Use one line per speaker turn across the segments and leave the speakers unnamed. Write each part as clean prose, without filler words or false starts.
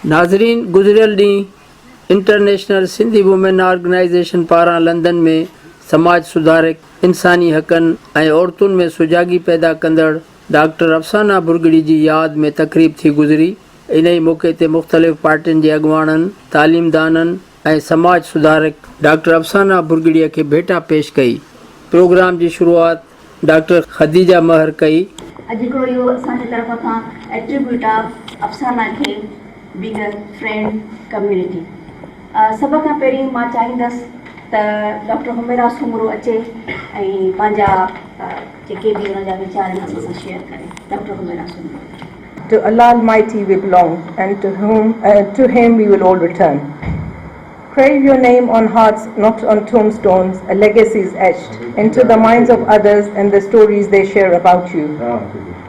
नाज़रीन, गुज़िरियल ॾींहुं इंटरनेशनल सिंधी वुमेन ऑर्गेनाइज़ेशन पारां लंदन में समाज सुधारक, इंसानी हक़नि ऐं औरतुनि में सुजागी पैदा कंदड़ डॉक्टर अफ़साना बुरगड़ी जी यादि में तक़रीब थी गुज़री। इन ई मौक़े ते मुख़्तलिफ़ पार्टियुनि जे अॻुवाणनि, तालीमदाननि ऐं समाज सुधारक डॉक्टर अफ़साना बुरगड़ीअ खे भेटा पेश कई। प्रोग्राम जी शुरूआति डॉक्टर ख़दीजा महर कई।
अॼु हिकिड़ो इहो असांजे तरफ़ खां एट्रीब्यूट आहे अफ़साना खे बीइंग अ फ्रेंड कम्युनिटी। सभ खां पहिरीं मां चाहींदसि त डॉक्टर हुमेरा सुमरो अचे ऐं पंहिंजा जेके बि हुन जा वीचार आहिनि असां सां शेयर करे। Doctor Humaira Soomro.
To Allah Almighty we belong, and to Him we will all return. Crave your name on hearts, not on tombstones. A legacy is etched into the minds of others and the stories they share about you.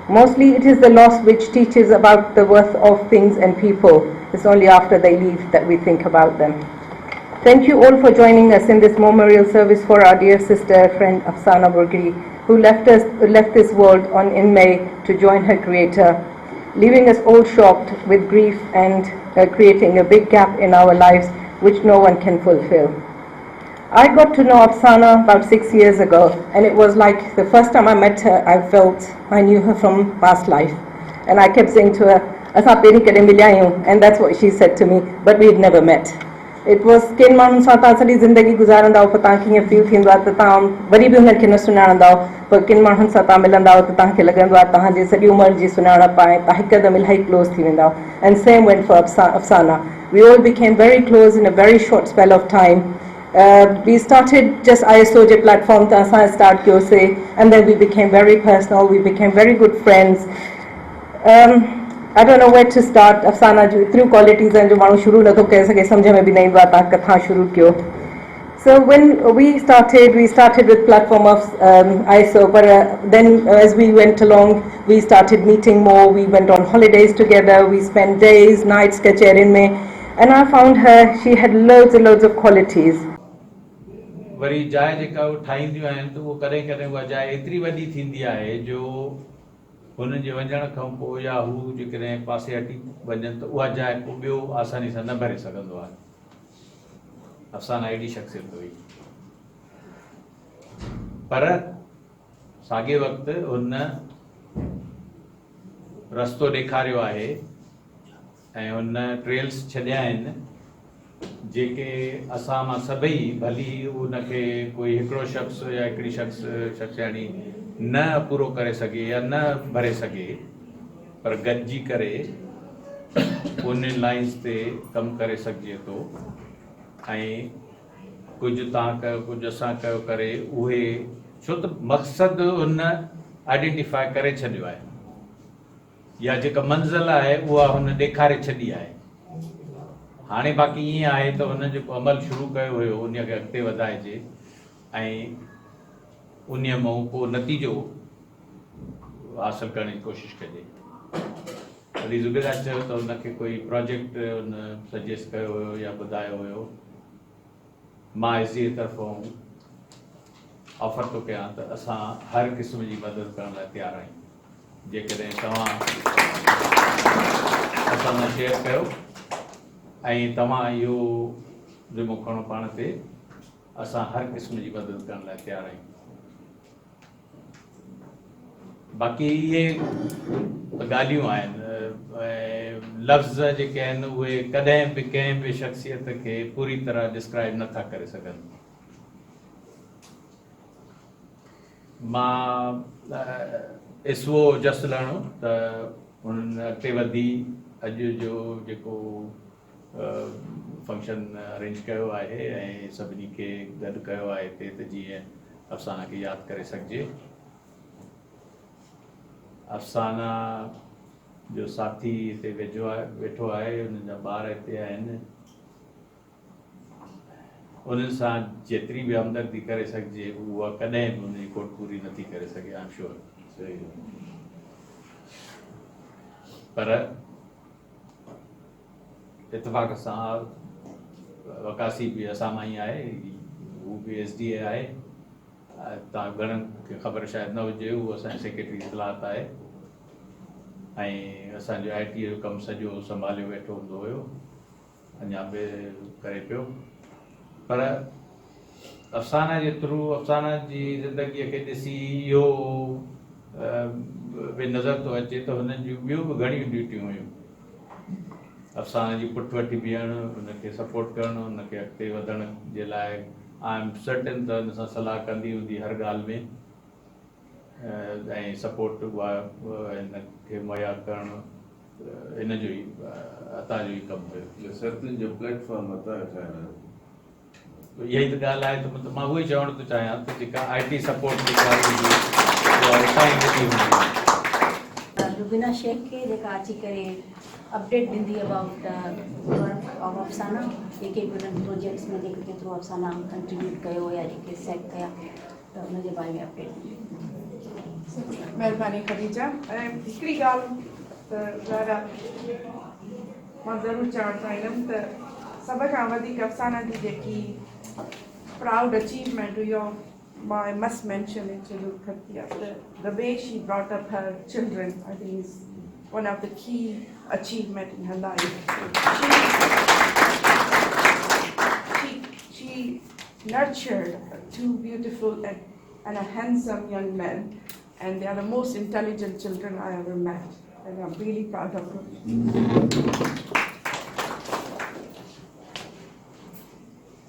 Mostly it is the loss which teaches about the worth of things and people. It's only after they leave that we think about them. Thank you all for joining us in this memorial service for our dear sister, friend Afsana Burgiri, who left this world in May to join her Creator, leaving us all shocked with grief and creating a big gap in our lives which no one can fulfill. I got to know Afsana about 6 years ago, and it was like the first time I met her, I felt I knew her from past life. And I kept saying to her, "Asa peri kade milya," and that's what she said to me, but we had never met. It was kin माण्हुनि सां तव्हां सॼी ज़िंदगी गुज़ारंदा पोइ तव्हांखे ईअं feel थींदो आहे त तव्हां वरी बि हुनखे न सुञाणंदा पर किन माण्हुनि सां तव्हां मिलंदा त तव्हांखे लॻंदो आहे तव्हांजी सॼी उमिरि जी सुञाणप आहे तव्हां हिकदमि इलाही क्लोज़ थी वेंदा। And same went for Afsana. We all became very close in a very short spell of time. We started just ISOJ platform to start Kyose, and then we became very personal, we became very good friends. I don't know where to start. Afsana through qualities and manu shuru na to kaise ke samjhe mein bhi nahi aata katha shuru kyo. So when we started with platform of ISO, but then as we went along, we started meeting more. We went on holidays together. We spent days, nights kacherin mein, and I found her. She had loads and loads of qualities.
वरी जाइ जेका ठाहींदियूं आहिनि त उहो कॾहिं कॾहिं उहा जाइ एतिरी वॾी थींदी आहे जो हुननि जे वञण खां पोइ या हू जेकॾहिं पासे हटी वञनि त उहा जाइ को ॿियो आसानी सां न भरे सघंदो आहे। अफ़साना अहिड़ी शख़्सियत हुई, पर साॻिए वक़्तु हुन रस्तो ॾेखारियो आहे ऐं हुन ट्रेल्स छॾिया आहिनि जेके असां मां सभई भली उनखे कोई हिकिड़ो शख़्स या हिकिड़ी शख़्सियाणी न पूरो करे सघे या न भरे सघे, पर गॾिजी करे उन लाइन्स ते कमु करे सघिजे थो ऐं कुझु तव्हां कयो कुझु असां कयो करे उहे छो त मक़सदु हुन आइडेंटिफाई करे छॾियो आहे या जेका मंज़िल आहे उहा हुन ॾेखारे छॾी आहे। हाणे बाक़ी ईअं आहे त हुन जेको अमल शुरू कयो हुयो उन खे अॻिते वधाइजे ऐं उन मां को नतीजो हासिलु करण जी कोशिशि कजे। वरी ज़ुबैदा चयो त हुनखे कोई प्रोजेक्ट हुन सजेस्ट कयो हुयो या ॿुधायो हुयो। मां एस जी तरफ़ां ऑफर थो कयां त असां हर क़िस्म जी मदद करण लाइ तयारु आहियूं। जेकॾहिं तव्हां असां सां शेयर कयो ऐं तव्हां इहो ज़िमो खणो पाण ते, असां हर क़िस्म जी मदद करण लाइ तयारु आहियूं। बाक़ी इहे ॻाल्हियूं आहिनि, लफ़्ज़ जेके आहिनि उहे कॾहिं बि कंहिं बि शख़्सियत खे पूरी तरह डिस्क्राइब नथा करे सघनि। मां इसवो जस लहणो त उन्हनि अॻिते वधी अॼु जो जेको फंक्शन अरेंज कयो आहे ऐं सभिनी खे गॾु कयो आहे हिते त जीअं अफ़साना खे यादि करे सघिजे। अफ़साना जो साथी हिते वेठो आहे, उन्हनि जा ॿार हिते आहिनि। उन्हनि सां जेतिरी बि हमदर्दी करे सघिजे उहा कॾहिं बि उनजी कोट पूरी नथी करे सघे, आई एम श्योर। पर इतफ़ाक़ सां वकासी बि असां मां ई आहे, हू बि SDA आहे। तव्हां घणनि खे ख़बर शायदि न हुजे, उहो असांजे सेक्रेटरी इतलात आहे। ऐं असांजो IT जो कमु सॼो संभालियो वेठो हूंदो हुयो, अञा बि करे पियो। पर अफ़साना जे थ्रू अफ़साना जी ज़िंदगीअ खे ॾिसी इहो बि नज़र थो अचे त हुननि जूं ॿियूं बि घणियूं ड्यूटियूं हुयूं। अफ़साना जी पुठि वठी बीहणु, हुनखे सपोर्ट करणु, हुनखे अॻिते वधण जे लाइ आई एम सर्टेन त हुन सां सलाह कंदी हूंदी हर ॻाल्हि में, ऐं सपोर्ट उहा हिनखे मुहैया करणु हिन जो ई अता जो ई कमु हुयो।
सर्दियुनि जो प्लेटफॉर्म अता ठाहिण।
इहा ई त ॻाल्हि आहे त मतिलबु मां उहो ई चवणु थो चाहियां त जेका IT सपोर्ट जी ॻाल्हि हूंदी उहा हितां ई ॾिनी हूंदी।
रुबीना शेख के जेका अची करे अपडेट ॾींदी अबाउट वर्क ऑफ अफ़साना, जेके बि उन्हनि प्रोजेक्ट्स में जेके केतिरो अफ़साना कंट्रीब्यूट कयो या जेके सेट कया त हुनजे बारे में अपडेट ॾींदी।
महिरबानी ख़दीजा। ऐं हिकिड़ी ॻाल्हि त ज़ाहिरा मां ज़रूरु चवणु चाहींदमि त सभ खां वधीक अफ़साना जी जेकी प्राउड अचीवमेंट हुई I must mention it to the way she brought up her children, I think is one of the key achievements in her life. She nurtured two beautiful and a handsome young men, and they are the most intelligent children I ever met, and I'm really proud of her.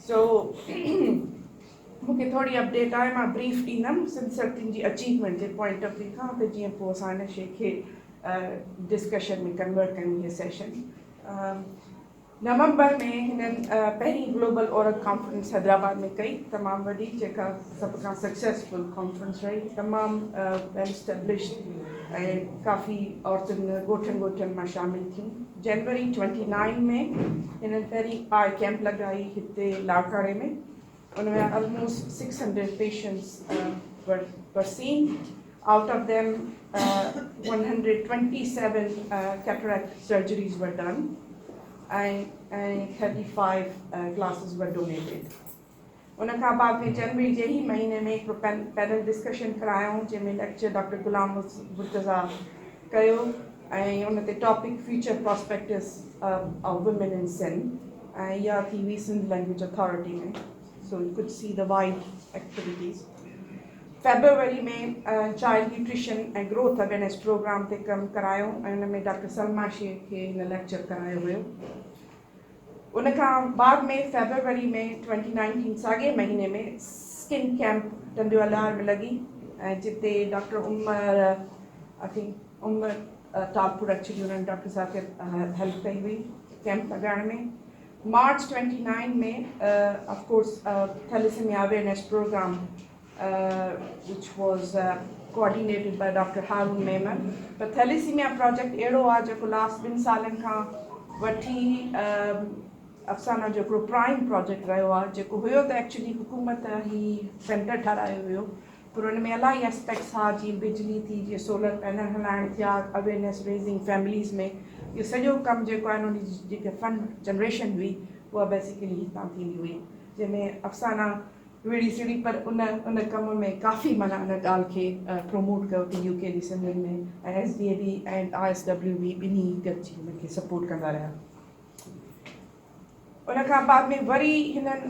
So मूंखे थोरी update आहे, मां brief ॾींदमि सिंसरतियुनि जी achievement जे point of view खां, त जीअं पोइ असां हिन शइ खे डिस्कशन में कन्वर्ट कयूं हीअ सेशन। नवंबर में हिननि पहिरीं ग्लोबल औरत कॉन्फ्रेंस हैदराबाद में कई, तमामु वॾी, जेका सभ खां सक्सेसफुल कॉन्फ्रेंस रही, तमामु वेल एस्टेब्लिश्ड ऐं काफ़ी औरतुनि ॻोठनि ॻोठनि मां शामिलु थियूं। जनवरी 29 में हिननि पहिरीं आई कैंप लॻाई हिते लाड़काणे में, उनमें almost 600 patients were seen. Out of them, 127 cataract surgeries were done, and 35 glasses were donated. उनखां बाद में जनवरी जे ही महीने में हिकिड़ो पैनल डिस्कशन करायूं, जंहिंमें लेक्चर डॉक्टर गुलाम मुर्तज़ा कयो, ऐं उन ते topic future prospects of women in Sindh, ऐं इहा थी हुई सिंध लैंग्वेज अथॉरिटी में, so you could see the wide activities. February में चाइल्ड न्यूट्रिशन ऐं ग्रोथ अवेयरनेस प्रोग्राम ते कमु करायो, ऐं हुन में डॉक्टर सलमा शेख खे हिन लेक्चर करायो हुयो। उनखां बाद में फेब्रुअरी में 2019 साॻे महीने में स्किन कैंप टंडिवालार में लॻी, ऐं जिते doctor Umar I think Umar Talpur actually उन्हनि डॉक्टर साहब खे हेल्प कई हुई कैंप लॻाइण में। March 29 में, of course, thalassemia awareness program, which was coordinated by Dr. Harun Mehman. But thalassemia project अहिड़ो आहे जेको लास्ट 2 सालनि खां वठी अफ़साना जो हिकिड़ो प्राइम प्रोजेक्ट रहियो आहे, जेको हुयो त एक्चुअली हुकूमत ही सेंटर ठारायो हुयो, पर हुन में इलाही एस्पेक्ट्स हा, जीअं बिजली थी, जीअं सोलर पैनल हलाइण थिया, अवेयरनेस रेज़िंग फैमिलीज़ में, इहो सॼो कमु जेको आहे उन जी जेके फंड जनरेशन हुई उहा बेसिकली हितां थींदी हुई, जंहिंमें अफ़साना विड़ी सिड़ी, पर उन कम में काफ़ी माना उन ॻाल्हि खे प्रमोट कयो कि UK जी सिंधियुनि में, ऐं SDAB ऐं ISW बि ॿिन्ही गॾिजी हुनखे सपोर्ट कंदा रहिया। उनखां बाद में वरी हिननि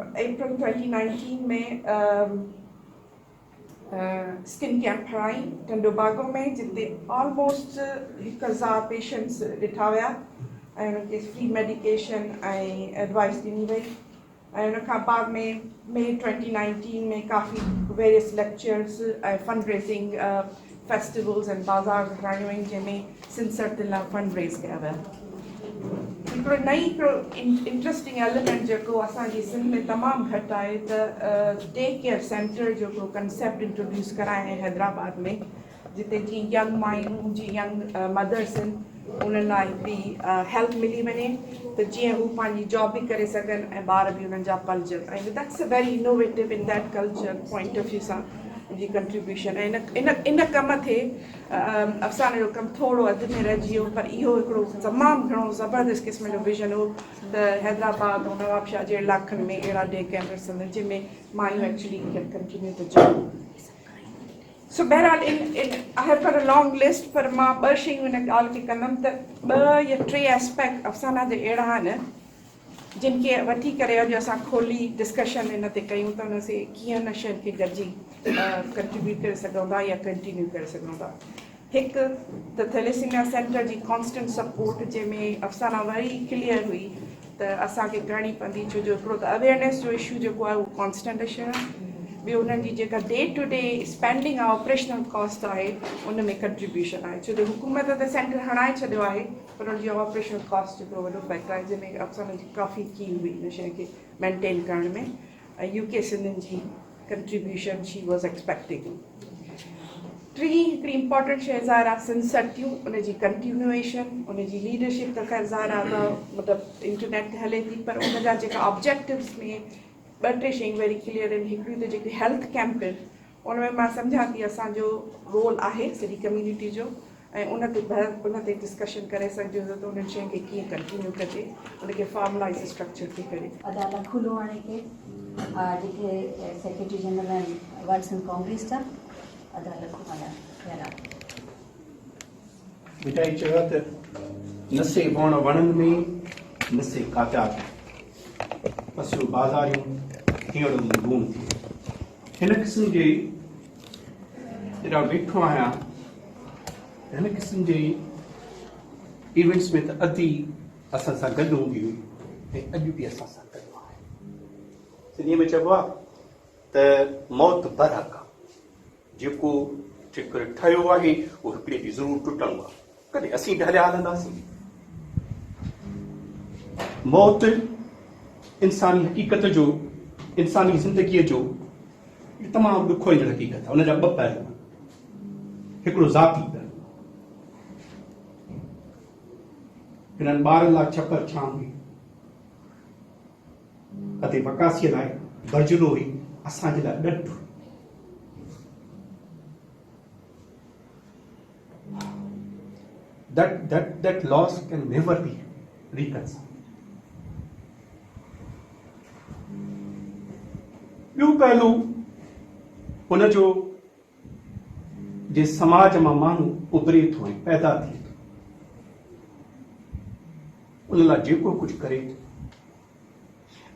अप्रैल 2019 में स्किन कैंप हणाई टंडोबागो में, जिते ऑलमोस्ट 1000 पेशेंट्स ॾिठा विया, ऐं उनखे फ्री मेडिकेशन ऐं एडवाइस ॾिनी वई। ऐं उनखां बाद में मई 2019 में काफ़ी वेरियस लेक्चर्स ऐं फंड रेज़िंग फेस्टिवल्स ऐं बाज़ार हलायूं आहिनि, जंहिंमें सिंसर लाइ फंड रेज़ कया विया। हिकिड़ो हिकिड़ो इंट्रस्टिंग एलिमेंट जेको असांजी सिंध में तमामु घटि आहे, त डे केयर सेंटर जो हिकिड़ो कंसेप्ट इंट्रोड्यूस कराए ऐं हैदराबाद में, जिते जीअं यंग मायूं जी यंग मदर्स आहिनि, उन्हनि लाइ बि हेल्प मिली वञे, त जीअं हू पंहिंजी जॉब बि करे सघनि ऐं ॿार बि उन्हनि जा पलजनि, ऐं that's a very innovative in that culture point of view सां जी कंट्रीब्यूशन। ऐं इन कम थे अफ़साने जो कमु थोरो अधु में रहिजी वियो, पर इहो हिकिड़ो तमामु घणो ज़बरदस्त क़िस्म जो विजन हो त हैदराबाद ऐं नवाबशाह जे इलाइक़नि में अहिड़ा डे कैंपर्स आहिनि, जंहिंमें मायूं actually can continue to job. So बहरहाल I have got a long list, पर मां ॿ शयूं हिन ॻाल्हि खे कंदमि त ॿ या टे एस्पेक्ट अफ़साना जे अहिड़ा आहिनि जिन खे वठी करे अॼु असां खोली डिस्कशन हिन ते कयूं त हुन से कीअं न शयुनि खे गॾिजी कंट्रीब्यूट करे सघूं था या कंटिन्यू करे सघूं था। हिकु त थैलेसीमिया सेंटर जी कॉन्स्टेंट सपोर्ट जंहिंमें अफ़साना वरी क्लियर हुई त असांखे करणी पवंदी, छो जो हिकिड़ो त अवेयरनेस जो इशू जेको आहे उहो कॉन्स्टेंट इशू आहे, ॿियो उन्हनि जी जेका डे टू डे स्पेंडिंग आहे ऑपरेशनल कॉस्ट आहे उन में कंट्रीब्यूशन आहे, छो जो हुकूमत त सेंटर हणाए छॾियो आहे पर उनजी ऑपरेशनल कॉस्ट हिकिड़ो वॾो फैक्टर आहे जंहिंमें अफ़साना जी काफ़ी कील हुई इन शइ खे मेंटेन करण में, ऐं यूके सिंधियुनि जी कंट्रीब्यूशन शी वॉज एक्सपेक्टिंग। टी हिकिड़ी इंपॉर्टेंट शइ ज़ाहिर आहे सिंध सटियूं, उनजी कंटिन्यूएशन, उनजी लीडरशिप त ख़ैर ज़ाहिर आहे त मतिलबु इंटरनेट ते हले थी, पर उनजा जेका ऑब्जेक्टिव्स में ॿ टे शयूं वेरी क्लियर आहिनि। हिकिड़ियूं त जेकी हेल्थ कैंप आहिनि उनमें मां सम्झां थी असांजो रोल आहे सॼी कम्यूनिटी जो, ऐं उन ते डिस्कशन करे सघिजे त उन्हनि शयुनि खे कीअं कंटिन्यू कजे, उनखे फॉर्मलाइज़ स्ट्रक्चर थी करे।
अदालत खुलो आने के जेके सेक्रेटरी जनरल आहिनि वर्ल्ड सिंध कांग्रेस जा अदालत खुला
बेटा ये चयो त नसे वण वणनि में नसे काचा पसियो बाज़ारियूं हींअर लूण थी हिन क़िस्म जे जेड़ा वेठो आहियां हिन क़िस्म जे इवेंट्स में त अधी असां सां गॾु हूंदी हुई ऐं अॼु बि असां सां गॾु आहे। सिंधीअ में चइबो आहे त मौत बरहक़ आहे, जेको जेकर ठहियो आहे उहो हिकिड़े ॾींहुं ज़रूरु टुटणो आहे, कॾहिं असीं ढलिया हलंदासीं। मौत इंसानी हक़ीक़त जो, इंसानी ज़िंदगीअ जो तमामु ॾुखो ईंदड़ हक़ीक़त आहे। हुनजा ॿ पहलू, हिकिड़ो ज़ाती पहलू, हिननि ॿारनि लाइ छपर छां हुई, अते बकासीअ लाइ बरजुलो हुई, असांजे लाइ ॾंढ हुई। That loss can never be reconciled. ॿियो पहलू हुनजो जे समाज मां माण्हू उभरे थो ऐं पैदा थिए थो, उन लाइ जेको कुझु करे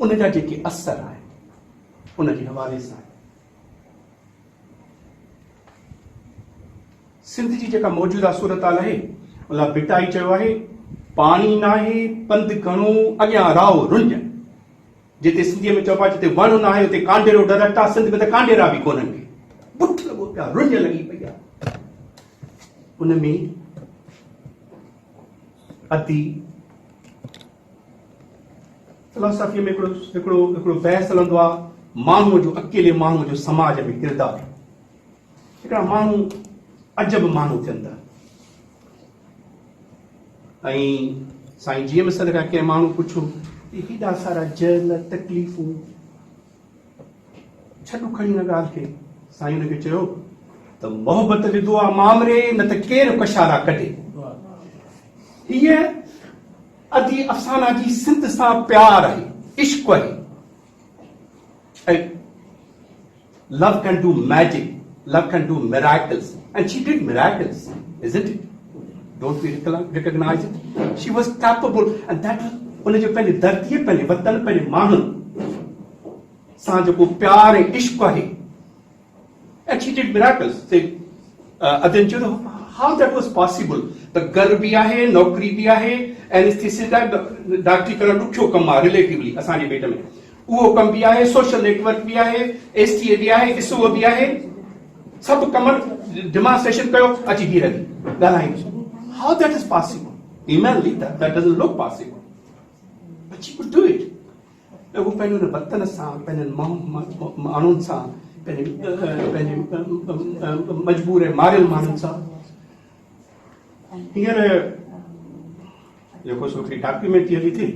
उनजा जेके असर आहिनि उनजे हवाले सां सिंध जी जेका मौजूदा सूरत हाल आहे उन लाइ बिटाई चयो आहे पाणी नाहे पंधु घणो अॻियां राहो रुंज, जिते सिंधीअ में चइबो आहे जिते वण न आहे उते कांडेरो डरटा, सिंध में त कांडेरा बि कोन्हनि के, बुठ लॻो पिया, रुंज लॻी पई आहे। उनमें अती फिलोसॉफीअ में हिकिड़ो बहस हलंदो आहे माण्हूअ जो, अकेले माण्हूअ जो समाज में किरदारु। हिकिड़ा माण्हू अजब माण्हू थियनि था, ऐं साईं जीअं मिसल खां कंहिं माण्हू पुछो हेॾा सारा जल तकलीफ़ूं छॾो खणी हिन ॻाल्हि खे, साईं हुनखे चयो त मोहबत विधो आहे मामरे न त केरु कशारा कढे। हीअ अधी अफ़साना जी सिंध सां प्यार आहे, इश्क़ आहे, ऐं love can do magic, love can do miracles, and she did miracles, isn't it? Don't we recognize it? She was capable, and that उनजो पंहिंजे धरतीअ, पंहिंजे वतन, पंहिंजे माण्हुनि सां जेको प्यार ऐं इश्क़ आहे, and she did miracles. अदन चयो how that was possible? त घर बि आहे, नौकरी बि आहे, एनेस्थीसिया डॉक्टरी करणु ॾुखियो कमु आहे रिलेटिवली असांजे पेट में, उहो कमु बि आहे, सोशल नेटवर्क बि आहे, एसटीए बि आहे, इसो बि आहे, सभु कम डिमॉन्स्ट्रेशन कयो अची बीह रही ॻाल्हायूं। How that is possible? Humanly that doesn't look possible, but she could do it. वो पंहिंजे वतन सां, पंहिंजनि माण्हुनि सां, पंहिंजे मजबूर ऐं मारियल माण्हुनि सां। हींअर जेको हिकिड़ी डॉक्यूमेंट्री हली थी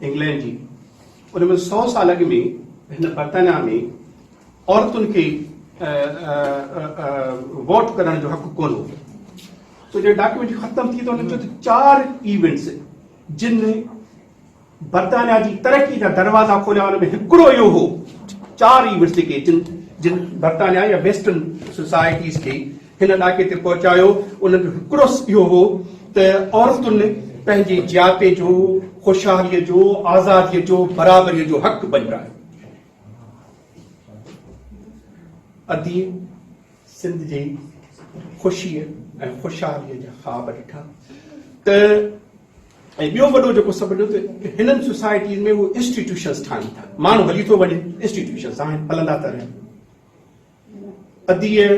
इंग्लैंड जी, उनमें 100 साल अॻु में हिन बर्तानिया में औरतुनि खे वोट करण जो हक़ कोन हो। तो जो डॉक्यूमेंट्री ख़त्म थी तो उन्होंने चयो 4 इवेंट्स जिन बर्तानिया जी तरक्की जा दरवाजा खोलिया, उनमें हिकिड़ो इहो हो, 4 इवेंट्स जेके जिन जिन बर्तानिया या वेस्टर्न सोसाइटीज़ खे हिन ॾाके ते पहुचायो, उन्हनि जो हिकिड़ो इहो हो त औरतुनि पंहिंजे जाते जो, ख़ुशहालीअ जो, आज़ादीअ जो, बराबरीअ जो हक़ बचायो। अदी सिंध जी ख़ुशीअ ऐं ख़ुशहालीअ जा ख़्वाब ॾिठा त ऐं ॿियो वॾो जेको सभु ॾिठो त हिननि सोसाइटीज़ में उहे इंस्टीट्यूशन्स ठाहिनि था, माण्हू हली थो वञे, इंस्टीट्यूशन्स आहिनि, हलंदा था रहनि। अदीअ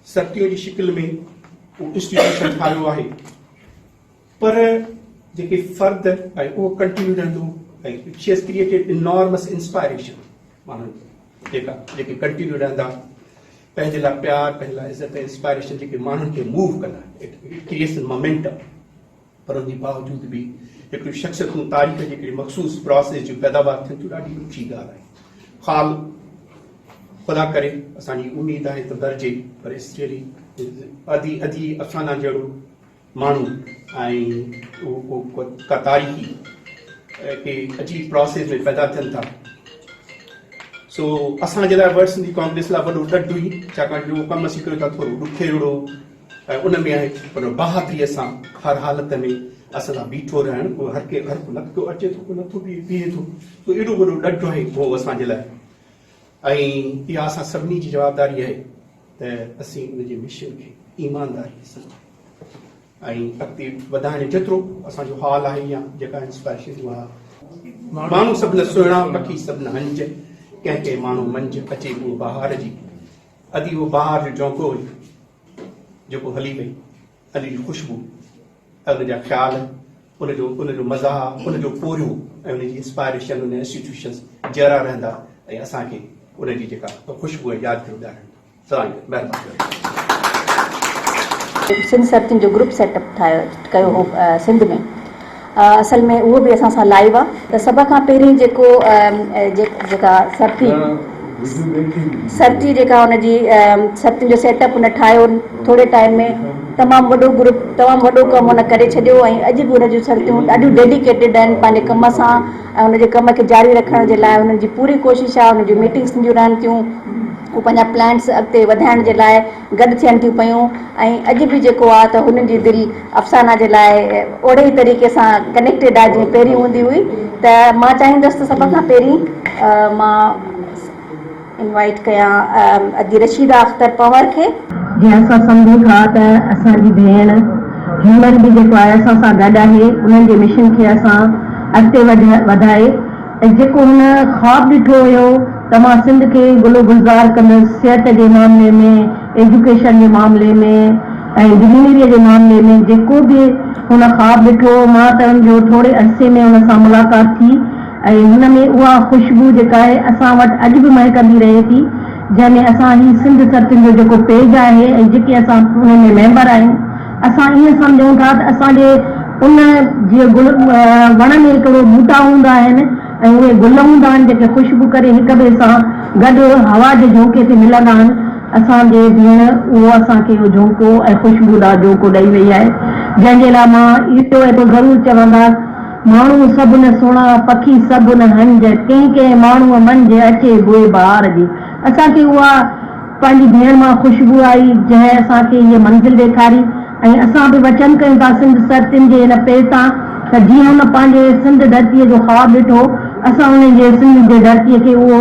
सर्तियूं जी शिकिल में उहो इंस्टीट्यूशन ठाहियो आहे, पर जेके फ़र्द ऐं उहो कंटिन्यू रहंदो ऐं she has created enormous inspiration, माण्हुनि जेके कंटिन्यू रहंदा, पंहिंजे लाइ प्यार, पंहिंजे लाइ इज़त, इंस्पायरेशन जेके माण्हुनि खे मूव कंदा, इट क्रिएट्स मोमेंटम। पर उन जे बावजूद बि हिकिड़ी शख़्सियतूं तारीख़ जे हिकिड़ी मख़सूस प्रोसेस जो पैदावार थियनि थियूं, ॾाढी ऊची ॻाल्हि आहे। ख़ाल ख़ुदा करे असांजी उमेद आहे त दर्जे, पर इसरी अदी अफ़साना जहिड़ो माण्हू ऐं का तारीख़ी के अजीब प्रोसेस में पैदा थियनि था। सो असांजे लाइ वर्ल्ड सिंधी कांग्रेस लाइ वॾो ॾढ हुई, छाकाणि जो कमु असीं कयूं था थोरो ॾुखियो ऐं उन में आहे पर बहादुरीअ सां हर हालत में असां सां बीठो रहणु, को हर को नथो अचे थो, को नथो बीहे थो, तो एॾो वॾो ॾढ आहे उहो असांजे लाइ। ऐं इहा असां सभिनी जी जवाबदारी आहे त असीं उनजे मिशन खे ईमानदारीअ सां ऐं अॻिते वधाइण जेतिरो असांजो हाल आहे या जेका इंस्पायरेशन आहे। माण्हू सभु न सुहिणा, पखी सभु न हंज, कंहिं कंहिं माण्हू मंझि अचे उहो बहार जी, अदी उहो बहार जो झोंको हुई जेको हली वई, अली जी ख़ुशबू ऐं उनजा ख़्याल, उनजो मज़ा, उनजो पोरियो ऐं उनजी इंस्पायरेशन, उन इंस्टीट्यूशन्स जहिड़ा रहंदा ऐं असांखे उनजी जेका ख़ुशबू आहे यादि रहंदा। महिरबानी।
सिंध सर्तियुनि जो ग्रुप सेटअप कयो हो सिंध में, असल में उहो बि असां सां लाइव आहे। त सभ खां पहिरीं जेका सर्ती जेका हुनजी सर्तियुनि जो सेटअप हुन ठाहियो, थोरे टाइम में तमामु वॾो ग्रुप, तमामु वॾो कमु हुन करे छॾियो ऐं अॼु बि हुनजूं सर्तियूं ॾाढियूं डेडिकेटेड आहिनि पंहिंजे कम सां ऐं हुनजे कम खे जारी रखण जे लाइ हुननि जी पूरी कोशिशि आहे। हुनजी मीटिंग्स थींदियूं रहनि थियूं, उहे पंहिंजा प्लान्स अॻिते वधाइण जे लाइ गॾु थियनि थियूं पियूं ऐं अॼु बि जेको आहे त हुननि जी दिलि अफ़साना जे लाइ ओड़े ई तरीक़े सां कनेक्टेड आहे जीअं पहिरीं हूंदी हुई। त मां चाहींदसि त सभ खां पहिरीं मां इनवाइट कयां अॼु रशीदा अख़्तर पंवर खे।
जीअं असां सम्झूं था त असांजी भेण हींअर बि जेको आहे असां सां गॾु आहे, उन्हनि जे मिशन खे असां अॻिते वधाए ऐं जेको हुन ख़्वाबु ॾिठो हुयो त मां सिंध खे गुलो गुज़ार कंदसि, सिहत जे मामले में, एजुकेशन जे मामले में ऐं ज़िमेदारीअ जे मामले में, जेको बि हुन ख़्वाबु ॾिठो, मां त हुनजो थोरे अरसे में हुन सां मुलाक़ात थी ऐं हुन में उहा ख़ुशबू जेका आहे असां वटि अॼु बि महकंदी रहे थी, जंहिंमें असां ही सिंध सर्तियुनि जो जेको पेज आहे ऐं जेके असां हुन में मेंबर आहियूं, असां ईअं सम्झूं था त असांजे उन जीअं गुल वण में हिकिड़ो बूटा हूंदा आहिनि ऐं उहे गुल हूंदा आहिनि जेके ख़ुशबू करे हिक ॿिए सां गॾु हवा जे झोंके ते मिलंदा आहिनि। असांजे भेण उहो असांखे उहो झोंको ऐं ख़ुशबूदार झोंको ॾेई वई आहे, जंहिंजे लाइ मां इहो एतिरो ज़रूरु चवंदासि, माण्हू सभु न सुहिणा, पखी सभु न हंज, कंहिं कंहिं माण्हूअ मंझि अचे बुए बहार जी। असांखे उहा पंहिंजी भेण मां ख़ुशबू आई जंहिं असांखे हीअ मंज़िल ॾेखारी ऐं असां बि वचन कयूं था सिंध सर्तियुनि जे हिन पेज तां त जीअं हुन पंहिंजे सिंध धरतीअ जो ख़्वाबु ॾिठो, असां हुन जे सिंध जे धरतीअ खे उहो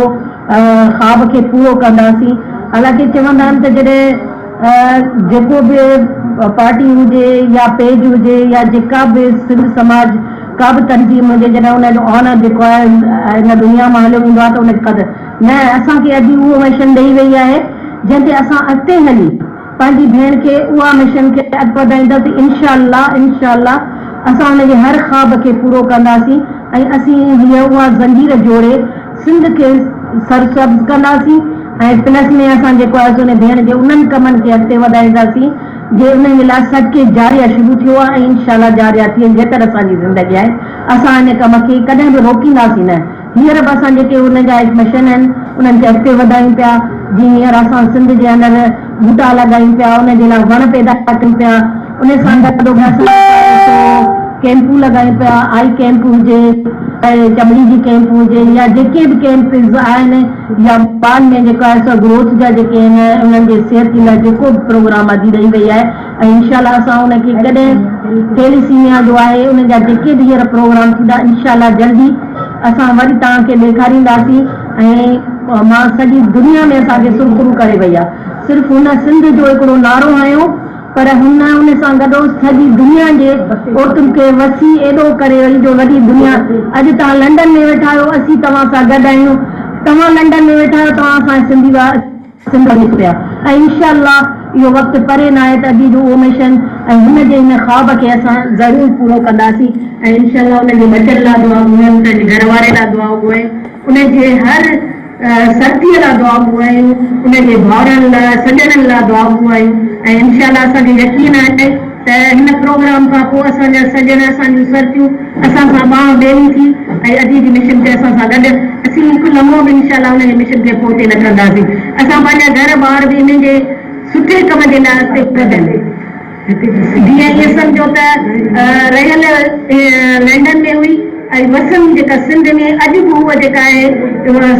ख़्वाब खे पूरो कंदासीं। हालांकि चवंदा आहिनि त जॾहिं जेको बि पार्टी हुजे या पेज हुजे या जेका बि सिंध समाज का बि तंज़ीम हुजे, जॾहिं हुनजो ऑनर जेको आहे हिन दुनिया मां हलियो वेंदो आहे त हुनजी क़दुरु न, असांखे अॼु उहो मिशन ॾेई वई आहे जंहिं ते असां अॻिते हली पंहिंजी भेण खे उहा मिशन खे अॻु वधाईंदासीं। इंशाअल्लाह असां हुनजे हर ख़्वाब खे पूरो कंदासीं ऐं असीं हीअ उहा ज़ंजीर जोड़े सिंध खे सरसब्ज़ कंदासीं ऐं प्लस में असां जेको आहे हुन भेण जे उन्हनि कमनि खे अॻिते वधाईंदासीं जे उन जे लाइ सदके जारिया शुरू थियो आहे ऐं इंशाअल्लाह जारिया थियनि जेकर असांजी ज़िंदगी आहे। असां हिन कम खे कॾहिं बि रोकींदासीं न। हींअर बि असां जेके हुन जा मिशन आहिनि उन्हनि खे अॻिते वधायूं पिया, जीअं हींअर असां सिंध जे अंदरि बूटा लॻायूं पिया, उन जे लाइ वण पैदा कयूं पिया, उन सां गॾु
कैंपूं लॻाइनि पिया, आई कैंप हुजे, चमड़ी जी कैंप हुजे या जेके बि कैंप्स आहिनि या ॿार में जेको आहे सो ग्रोथ जा जेके आहिनि उन्हनि जे सिहत लाइ जेको बि प्रोग्राम अॼु ॾेई वई आहे ऐं इंशाल्लाह असां उनखे कॾहिं थेलीसीमिया जो आहे उन जा जेके बि हींअर प्रोग्राम थींदा इंशाल्लाह जल्दी असां वरी तव्हांखे ॾेखारींदासीं ऐं मां सॼी दुनिया में असांखे सुरखुरू करे वई आहे। सिर्फ़ु हुन सिंध जो हिकिड़ो नारो हयो पर हुन सां गॾो सॼी दुनिया जे औरतुनि खे वसी एॾो करे वई जो वॾी दुनिया अॼु तव्हां लंडन में वेठा आहियो असीं तव्हां सां गॾु आहियूं, तव्हां लंडन में वेठा आहियो तव्हां असांजे सिंध में पिया ऐं इंशाल्लाह इहो वक़्तु परे न आहे त अॼु जो उहो मिशन ऐं हुनजे हिन ख़्वाब खे असां ज़रूरु पूरो कंदासीं ऐं इंशाल्लाह उनजे बचनि लाइ दुआ घुरायूं, उनजे घर वारे लाइ दुआ घुरायूं, उनजे हर सर्दीअ लाइ दुआ घुरायूं, उनजे भाउरनि लाइ सॼणनि लाइ दुआ घुरायूं ऐं इंशाल्लाह असांखे यकीन आहे त हिन प्रोग्राम खां पोइ असांजा सॼण असांजूं सर्दियूं असां सां बांह ॿेड़ी थी ऐं अॼु जी मिशन ते असां सां गॾु असीं हिकु लम्हो बि इंशाल्लाह उनजे मिशन खे पहुचे न कंदासीं। असां पंहिंजा घर ॿार बि इन जे सुठे कम जे लाइ अॻिते वधनि। जीअं इहे सम्झो त रहियल लंडन में हुई ऐं वसनि जेका सिंध में अॼु बि उहा जेका आहे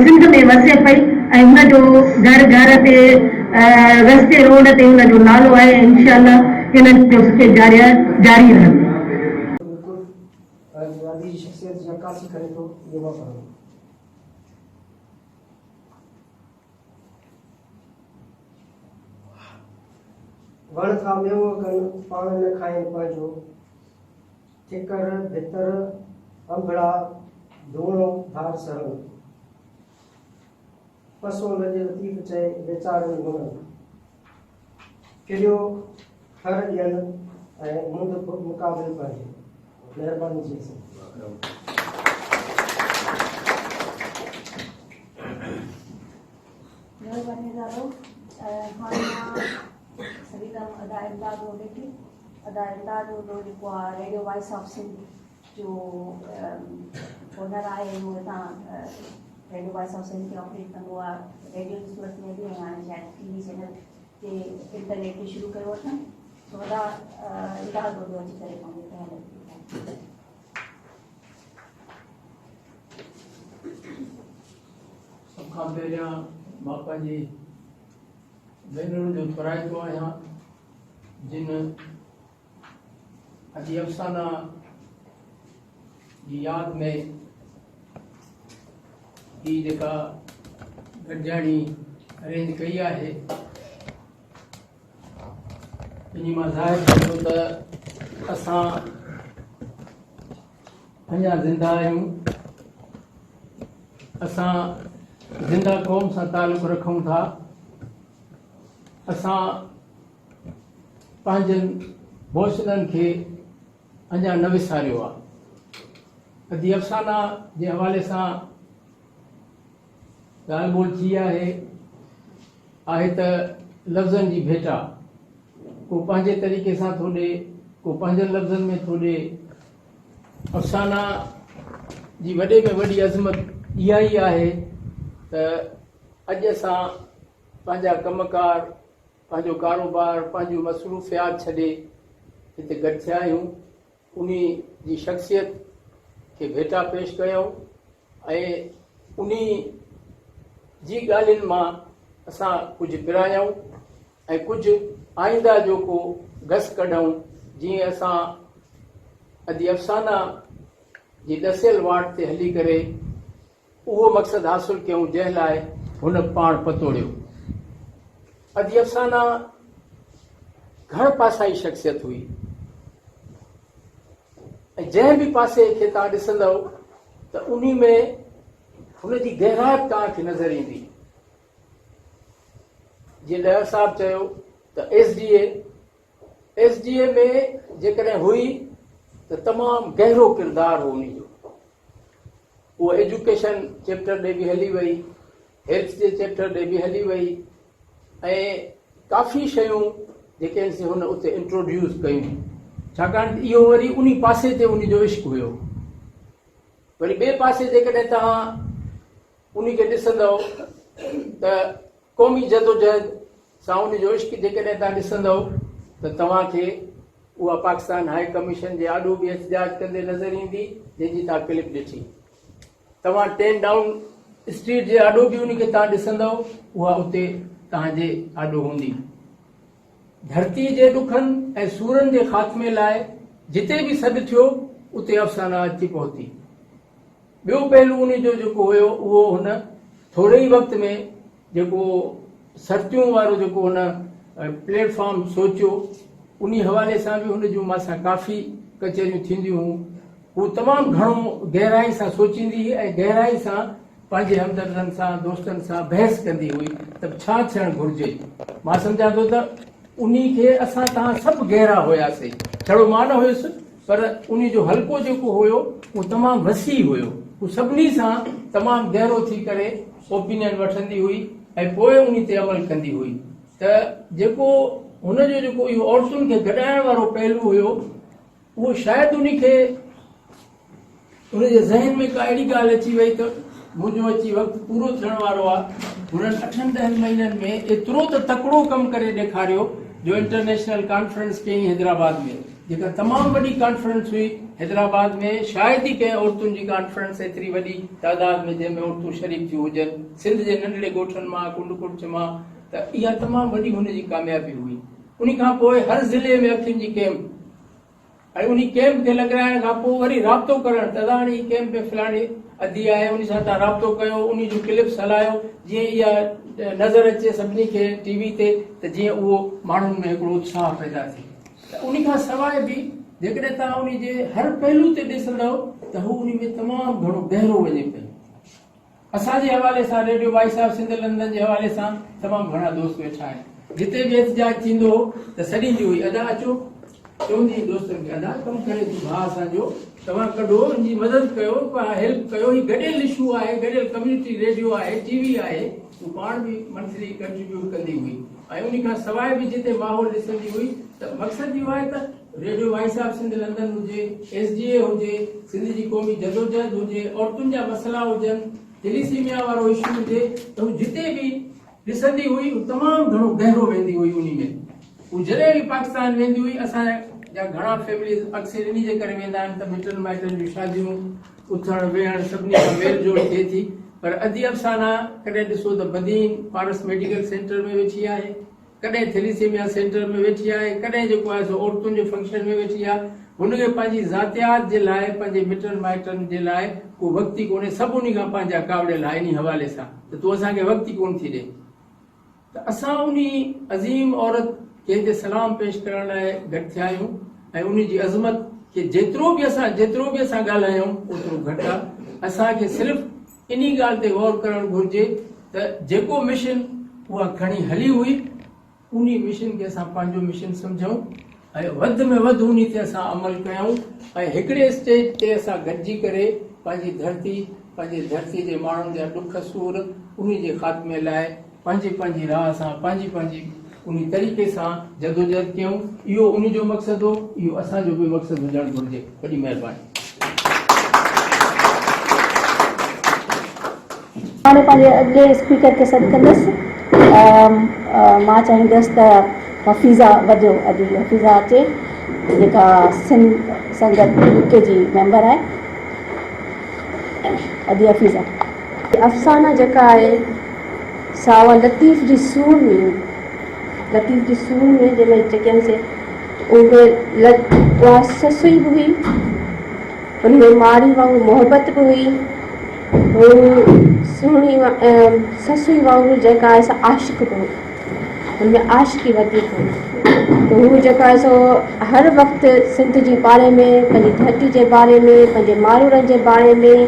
सिंध में वसे पई ऐं हुनजो घर घर ते रस्ते रोड ते हुनजो नालो आहे इंशाल्लाह हिननि जो सुठे जारी रहंदो।
शख्सियत जी अक्कासी करे थो योगा करणु। वण खां मेवो कनि पाण न खाइनि पंहिंजो, ठिकर भितर अंबड़ा धूणो धार सहणु, पसो लॻे लतीफ़ चए वीचारनि मुननि, किरियो हर ॾियनि ऐं मुंद मुक़ाबिल पंहिंजे। महिरबानी जी
महिरबानी ज़ारो हाणे मां सरीदम अदा इमदाद ॾिठी अदा इमदाद जो जेको आहे रेडियो वॉइस ऑफ सिंध जो ओनर आहे उहो हितां रेडियो वॉइस ऑफ सिंध खे ऑपरेट कंदो आहे रेडियो जी सूरत में बि ऐं हाणे शायदि टीवी चैनल ते इंटरनेट ते शुरू कयो अथनि सो वॾा इमदाद जो अची करे पंहिंजे पहल
सभ खां पहिरियां मां पंहिंजी भेनरुनि जो फ़राइज़ो आहियां जिन अॼु अफ़साना जी यादि में ही जेका गॾिजाणी अरेंज कई आहे इन मां ज़ाहिर थींदो त असां अञा ज़िंदा आहियूं, असां ज़िंदा क़ौम सां तालुक़ रखूं था, असां पंहिंजनि हौसलनि खे अञा न विसारियो आहे। अॼु अफ़साना जे हवाले सां ॻाल्हि ॿोल थी आहे त लफ़्ज़नि जी भेटा, को पंहिंजे तरीक़े सां थो ॾे, को पंहिंजनि लफ़्ज़नि में थो ॾे। अफ़साना जी वॾे में वॾी अज़मत इहा ई आहे त अॼु असां पंहिंजा कमकार, पंहिंजो कारोबार, पंहिंजूं मसरूफ़ियात छॾे हिते गॾु थिया आहियूं, उन जी शख़्सियत खे भेटा पेश कयूं ऐं उन जी ॻाल्हियुनि मां असां कुझु पिरायूं ऐं कुझु आईंदा जो को घस कढूं, जीअं असां अॼु अफ़साना जी ॾसियल वाट ते हली करे उहो मक़सदु हासिलु कयूं जंहिं लाइ हुन पाण पतोड़ियो। अॼु अफ़साना घण पासाई शख़्सियत हुई ऐं जंहिं बि पासे खे तव्हां ॾिसंदव त उन में हुनजी गहराइप तव्हांखे नज़र ईंदी। जीअं डयर साहब चयो त एसडीए में जेकॾहिं हुई त तमामु गहरो किरदारु हो उन जो। उहो एजुकेशन चैप्टर ॾे बि हली वई, हेल्थ जे चैप्टर ॾे बि हली वई ऐं काफ़ी शयूं जेके आहिनि से हुन उते इंट्रोड्यूस कयूं, छाकाणि इहो वरी उन पासे ते उन जो इश्क़ हुयो। वरी ॿिए पासे जेकॾहिं तव्हां उन खे ॾिसंदव त क़ौमी जदोजहद सां उन जो इश्क़ जेकॾहिं तव्हां ॾिसंदव त तव्हांखे उहा पाकिस्तान हाई कमीशन जे आॾो बि एहतजाज कंदे नज़र ईंदी, जंहिंजी तव्हां क्लिप ॾिठी। तव्हां 10 डाउन स्ट्रीट जे आॾो बि उनखे तव्हां ॾिसंदव, उहा उते तव्हांजे आॾो हूंदी। धरती जे ॾुखनि ऐं सूरनि जे ख़ात्मे लाइ जिते बि सॾु थियो उते अफ़साना अची पहुती। ॿियो पहलू उन जो जेको हुयो उहो हुन थोरे ई वक़्त में जेको सरतियूं वारो जेको हुन प्लेटफॉर्म सोचियो, उन हवाले सां बि हुन जूं मासां काफ़ी कचहरियूं थींदियूं हुयूं। हू तमामु घणो गहराई सां सोचींदी हुई ऐं गहराई सां पंहिंजे हमदर्दनि सां दोस्तनि सां बहस कंदी हुई त छा थियणु घुरिजे। मां सम्झां थो त उन खे असां तव्हां सभु गहरा हुयासीं, छड़ो मां न हुयुसि, पर उन जो हल्को जेको हुयो उहो तमामु वसी हुयो। हू सभिनी सां तमामु गहरो थी करे ओपिनियन वठंदी हुई ऐं पोइ उन ते अमल कंदी हुई। त जेको हुनजो जेको इहो औरतुनि खे गॾाइण वारो पहलू हुयो, उहो शायदि उनखे उनजे ज़हन में का अहिड़ी ॻाल्हि अची वई त मुंहिंजो अची वक़्तु पूरो थियण वारो आहे। हुननि 8-10 महीननि में एतिरो त तकिड़ो कमु करे ॾेखारियो जो इंटरनेशनल कॉन्फ्रेंस कई हैदराबाद में, जेका तमामु वॾी कॉन्फ्रेंस हुई हैदराबाद में। शायदि ई कंहिं औरतुनि जी कॉन्फ्रेंस एतिरी वॾी तादाद में जंहिंमें औरतूं शरीक थियूं हुजनि, सिंध जे नंढड़े ॻोठनि मां, कुंड कुर्च मां, त इहा तमामु वॾी हुनजी कामयाबी हुई। उन खां पोइ हर ज़िले में अखियुनि जी कैंप, ऐं उन कैंप खे लॻाइण खां पोइ वरी राब्तो करणु त हाणे हीअ कैंप में फलाणी अदी आहे, उन सां तव्हां राब्तो कयो, उन जूं क्लिप्स हलायो, जीअं इहा नज़र अचे सभिनी खे टीवी ते, त जीअं उहो माण्हुनि में हिकिड़ो उत्साह पैदा थिए। त उन खां सवाइ बि जेकॾहिं तव्हां उन जे हर पहलू ते ॾिसंदव त हू उन में तमामु घणो गहरो वञे पियो। असांजे हवाले सां रेडियो भाई साहिब सिंध लंदन जे हवाले सां तमामु घणा दोस्त वेठा आहिनि। जिते बि एहतजाज थींदो हो त सॾींदी हुई, अदा अचो, चवंदी दोस्तनि खे, अदा कमु करे थी भाउ असांजो, तव्हां कढो, हिनजी मदद कयो, हेल्प कयो। ही गॾियल इशू आहे, गॾियल कम्यूनिटी रेडियो आहे, टीवी आहे, हू पाण बि मंथली कंट्रीब्यूट कंदी हुई। ऐं उन खां सवाइ बि जिते माहौल ॾिसंदी हुई त मक़सदु इहो आहे त रेडियो भाई साहिब सिंध लंदन हुजे, SGA हुजे, सिंध जी क़ौमी जदोजहद हुजे, औरतुनि जा मसइला हुजनि, थैलीसीमिया वारो इशू हुजे, त हू जिते बि ॾिसंदी हुई हू तमामु घणो गहरो वेंदी हुई उन में। हू जॾहिं बि पाकिस्तान वेंदी हुई, असांजा घणा फैमिलीज़ अक्सर इन जे करे वेंदा आहिनि त मिटनि माइटनि जूं शादियूं, उथणु वेहणु सभिनी सां मेल जोड़ थिए थी। पर अदी अफ़साना कॾहिं ॾिसो त बदीन पारस मेडिकल सेंटर में वेठी आहे, कॾहिं थैलीसीमिया सेंटर में वेठी आहे, कॾहिं जेको आहे सो औरतुनि जे फंक्शन में वेठी आहे। हुनखे पंहिंजी ज़ातियात जे लाइ, पंहिंजे मिटनि माइटनि जे लाइ को वक़्तु ई कोन्हे, सभु उन खां पंहिंजा कावड़ियल आहे इन हवाले सां त तूं असांखे वक़्तु ई कोन थी ॾे। त असां उन अज़ीम औरत कंहिंजे सलाम पेश करण लाइ गॾु थिया आहियूं ऐं उन जी अज़मत खे जेतिरो बि असां ॻाल्हायूं ओतिरो घटि आहे। असांखे सिर्फ़ु इन ॻाल्हि ते गौर करणु घुरिजे त जेको मिशन उहा खणी हली हुई, उन मिशन खे असां पंहिंजो मिशन सम्झूं ऐं वधि में वधि उन ते असां अमल कयूं ऐं हिकिड़े स्टेज ते असां गॾिजी करे पंहिंजी धरती जे माण्हुनि जा ॾुख सूर उन जे ख़ात्मे लाइ पंहिंजी राह सां पंहिंजी उन तरीक़े सां जदोजहद कयूं। इहो उन जो मक़सदु हो, इहो असांजो बि मक़सदु हुजणु घुरिजे। वॾी महिरबानी।
हाणे पंहिंजे अॻिले स्पीकर खे सॾु कंदसि। मां चाहींदसि त हफ़ीज़ा वजो अॼु हफ़ीज़ा अचे, जेका सिंध संगत UK जी मेंबर आहे। अॼु हफ़ीज़ा अफ़साना जेका आहे सावा लतीफ़ जी सूर में जंहिंमें चकियनि उहे ससुई बि हुई, उनमें माड़ी वांगुरु मोहबत बि हुई, हू सुहिणी ससुई वांगुरु जेका आहे सो आशिक़ बि हुई, हुनमें आशिक़ी वधीक हुई। त हू जेका आहे सो हर वक़्तु सिंध जे बारे में, पंहिंजी धरती जे बारे में, पंहिंजे मारूरनि जे बारे में,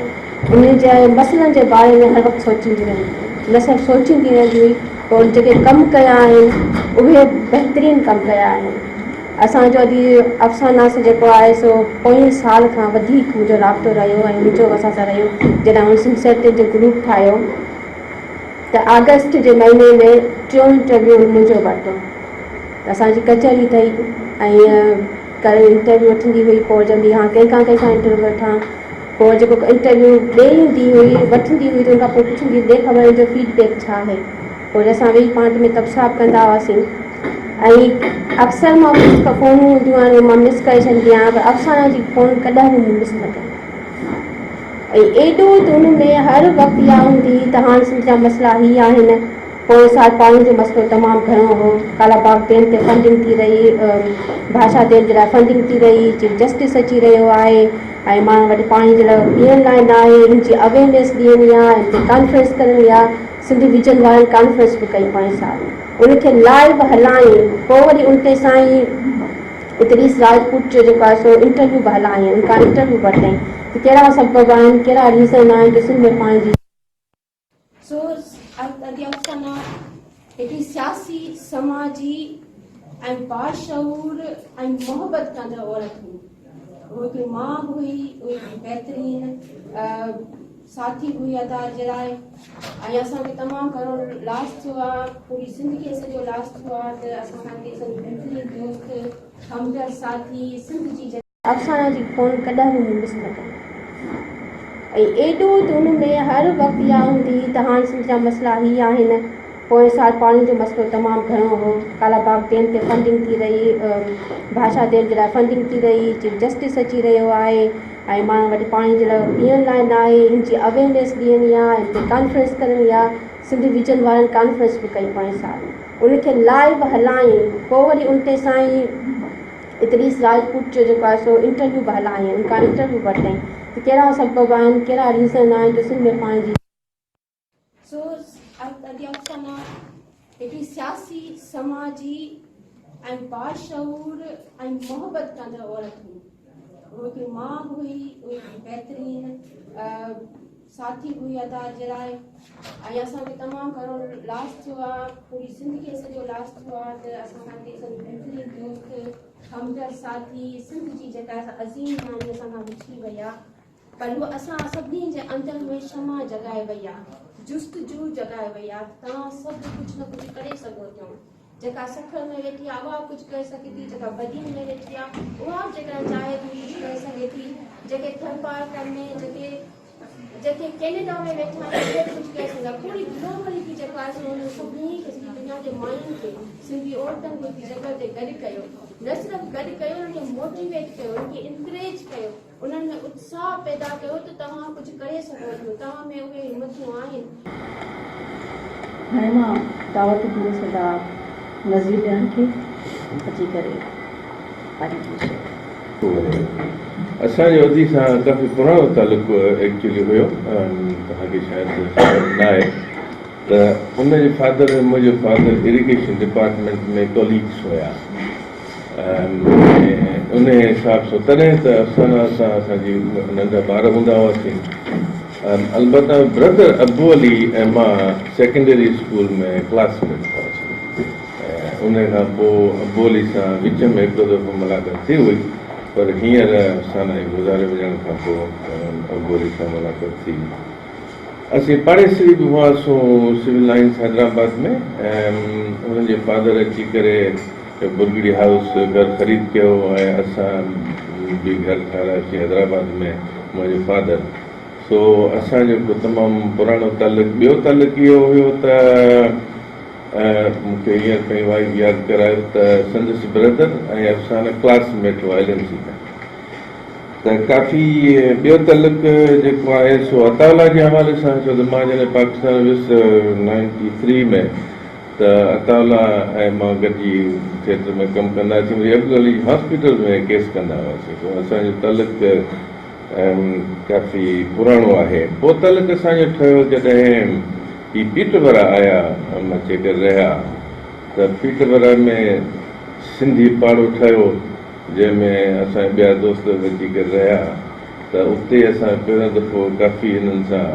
उन जे मसइलनि जे बारे में हर वक़्तु सोचींदी रहंदी, न सिर्फ़ु सोचींदी रहंदी हुई, और जेके कमु कया आहिनि उहे बहितरीनु कमु कया आहिनि। असांजो अॼु अफ़साना सां जेको आहे सो पोएं साल खां वधीक मुंहिंजो राब्तो रहियो ऐं मुंहिंजो असां सां रहियो। जॾहिं 1970 जो ग्रुप ठाहियो त अगस्त जे महीने में 4 इंटरव्यू मुंहिंजो वरितो, असांजी कचहरी अथई ऐं करे इंटरव्यू वठंदी हुई, पोइ चवंदी हा कंहिंखां इंटरव्यू वठां, पोइ जेको इंटरव्यू ॾेई ईंदी हुई वठंदी हुई त उनखां पोइ पुछंदी ॾे ख़बर जो फीडबैक छा आहे। पोइ असां वेही पाण में तबसाब कंदा हुआसीं
अक्सर मां मूंखे फ़ोन हूंदियूं आहिनि मां मिस करे छॾंदी आहियां पर अफ़साना जी फ़ोन कॾहिं बि मिस न कई एॾो त हुन में हर वक़्तु इहा हूंदी त हाणे सिंध जा मसइला हीअ आहिनि पोइ साल पाणी जो मसइलो तमामु घणो हो कालाबाग डैम ते फंडिंग थी रही भाषा डैम जे लाइ फंडिंग थी रही चीफ जस्टिस अची रहियो आहे ऐं माण्हू वटि पाणी जे लाइ पीअण लाइ न आहे हिन जी अवेयरनेस ॾियणी आहे हिन ते कॉन्फ्रेंस करणी आहे सिंध विजन वारनि कॉन्फ्रेंस बि कई पाण साल उनखे लाइव हलायूं पोइ वरी उन ते साईं इतरीस राजपूत जो जेको आहे सो इंटरव्यू बि हलायूं उनखां इंटरव्यू वरितई कि कहिड़ा सबब आहिनि कहिड़ा रीज़न आहिनि जो सिंध में पाणी जी अफ़साना हिकिड़ी सियासी समाजी ऐं बाशऊर ऐं मोहबत कंदड़ औरत हुई उहा हिकिड़ी माउ हुई उहा हिकिड़ी बहितरीन साथी हुई अदा जे लाइ ऐं असांखे तमामु घणो लास थियो आहे पूरी सिंध खे सॼो लास थियो आहे त असांखे बहितरीन दोस्त हमदर्द साथी सिंध जी अफ़साना जी फ़ोन कॾहिं बि मिस न कई एॾो त हुन में हर वक़्तु इहा हूंदी त हाणे सिंध जा मसइला हीअ आहिनि पोइ साल पाणी जो मसइलो तमामु घणो हो कालाबाग डैम ते फंडिंग थी रही भाषा डैम जे लाइ फंडिंग थी रही चीफ जस्टिस अची रहियो आहे ऐं माण्हू वटि पाणी जे लाइ पीअण लाइ न आहे हिन जी अवेयरनेस ॾियणी आहे हिन ते कॉन्फ्रेंस करणी आहे सिंध विजन वारनि कॉन्फ्रेंस बि कई पाण साल उनखे लाइव हलायूं पोइ वरी उन ते साईं इतरीस राजपूत जो जेको आहे सो इंटरव्यू बि हलायूं उनखां इंटरव्यू वरितई कि कहिड़ा सबब आहिनि कहिड़ा रीज़न आहिनि जो सिंध में पाणी जी अफ़साना हिकिड़ी सियासी समाजी ऐं बाशऊर ऐं मोहबत कंदड़ औरत हुई उहा हिकिड़ी माउ हुई उहा हिकिड़ी बहितरीन साथी हुई अदा जे लाइ ऐं असांखे तमामु घणो लास थियो आहे पूरी सिंध खे सॼो लास थियो आहे त असांखे बहितरीन दोस्त हमदर्द साथी सिंध जी जेका अज़ीम कहाणी असांखां विछड़ी वई आहे पर उहा असां सभिनी जे अंदरि में क्षमा जॻाए वई आहे जुस्तजू जॻाए वई आहे तव्हां सभु कुझु न कुझु करे सघो था जेका सखर में वेठी आहे उहा कुझु करे सघे थी जेका बदीन में वेठी आहे उहा जेका चाहे थी कुझु करे सघे थी जेके थरपार्क में जेके कैनेडा में वेठा आहिनि उहे कुझु करे सघंदा पूरी ग्लोबली बि जेको आहे उन्हनि सभिनी खे सॼी दुनिया जे माण्हुनि खे सिंधी औरतुनि खे बि जॻह ते गॾु कयो न सिर्फ़ु गॾु कयो उन्हनि खे मोटिवेट कयो उन्हनि खे इंकरेज कयो उन्हनि में उत्साह पैदा कयो त तव्हां कुझु करे सघो था तव्हां में उहे हिमतूं आहिनि
हाणे मां दावत ॾींदसि सदा नज़ीर ॾियण खे अची करे
असांजो अदी सां काफ़ी पुराणो तालुक़ु एक्चुअली हुयो तव्हांखे शायदि न आहे त उनजे फादर मुंहिंजो फादर इरिगेशन डिपार्टमेंट में कॉलीग्स हुया उन हिसाब सां तॾहिं त असांजी नंढा ॿार हूंदा हुआसीं अलबत्ता ब्रदर अबू अली ऐं मां सेकेंडरी स्कूल में क्लासमेट हुआसीं उन खां पोइ अबू अली सां विच में हिकिड़ो दफ़ो मुलाक़ात थी हुई पर हींअर असां गुज़ारे वञण खां पोइ अबू अली सां मुलाक़ात थी असीं पाड़ेसरी बि हुआसीं सिविल लाइन्स हैदराबाद में ऐं उन्हनि जे फादर अची करे बुरगड़ी हाउस घर ख़रीद कयो ऐं असां बि घर ठाहिरायोसीं हैदराबाद में मुंहिंजो फादर सो असांजो तमामु पुराणो तालुक़ु ॿियो तालुक़ु इहो हुयो त मूंखे हींअर पंहिंजी वाइफ यादि करायो त संदसि ब्रदर ऐं असांजा क्लासमेट हुआ LMC में त काफ़ी ॿियो तालुक़ु जेको आहे सो अतावला जे हवाले सां छो त मां जॾहिं पाकिस्तान वियुसि 93 में त अतावला ऐं मां गॾिजी थिएटर में कमु कंदासीं वरी अब्दुल अली हॉस्पिटल में केस कंदा हुआसीं पोइ असांजो तालुक़ु काफ़ी पुराणो आहे पोइ तालुक़ु असांजो ठहियो जॾहिं ही पीटबरा आया अचे करे रहिया त पीटबरा में सिंधी पाड़ो ठहियो जंहिंमें असांजा ॿिया दोस्त अची करे रहिया त उते असां पहिरियों दफ़ो काफ़ी हिननि सां